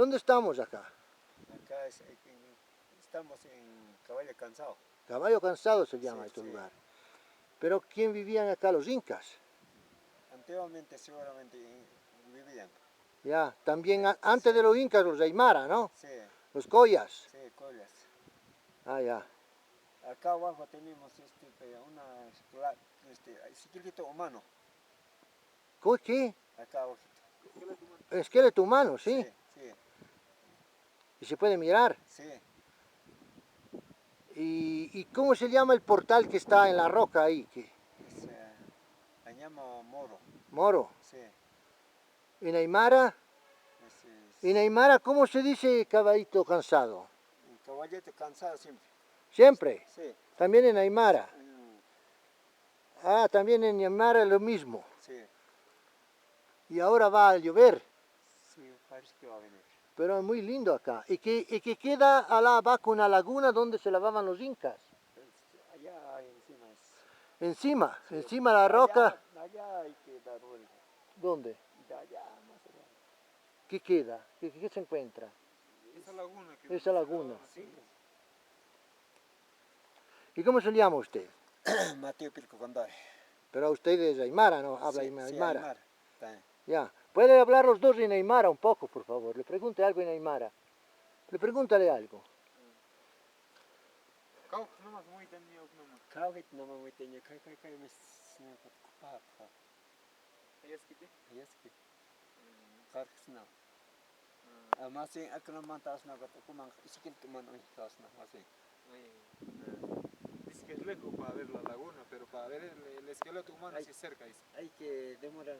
¿Dónde estamos acá? Acá estamos en Caballo Cansado. Caballo Cansado se llama Sí, este sí. lugar. Pero ¿quién vivían acá? Los incas. Antiguamente seguramente vivían. Ya, también Sí, antes de los incas los aymara, ¿no? sí, Los collas. sí, collas. Ah, ya. Acá abajo tenemos esqueleto humano. ¿Qué? Acá abajo. Esqueleto humano, Sí, ¿sí? sí, Y se puede mirar. sí. ¿Y cómo se llama el portal que está en la roca ahí? Se llama moro. Moro. Sí, En Aymara, en es Aymara, ¿cómo se dice caballito cansado? un caballete cansado siempre. Siempre. Sí. También en Aymara. Mm, Ah, también en Aymara es lo mismo. sí, Y ahora va a llover. sí, parece que va a venir. Pero es muy lindo acá. Y que queda abajo una laguna donde se lavaban los incas. Allá encima es. Encima, Sí, encima de la de roca. allá hay que dar vuelta. ¿Dónde? De allá más allá. ¿Qué queda? ¿Qué se encuentra? Esa laguna que Esa laguna. Sí. ¿Y cómo se llama usted? Mateo Pilco Condare. Pero usted es Aymara, ¿no? Habla Sí, sí, Aymara. Aymar. También. Ya. ¿Puede hablar los dos en Aymara un poco, por favor? Le pregunte algo en Aymara. Le pregúntale algo. Kau, nomás muy tenido nomás. Kawit nama mo itinya kay mis papa. Ayas kiti? Yes ki. Karks na. Masing ako naman taas na gato kumang isikil tuman oy taas na masing. Dice que es lejos para ver la laguna, pero para ver el esqueleto humano sí es cerca, dice. Hay que demorar.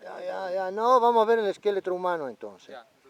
Ya. No, vamos a ver el esqueleto humano entonces. Ya.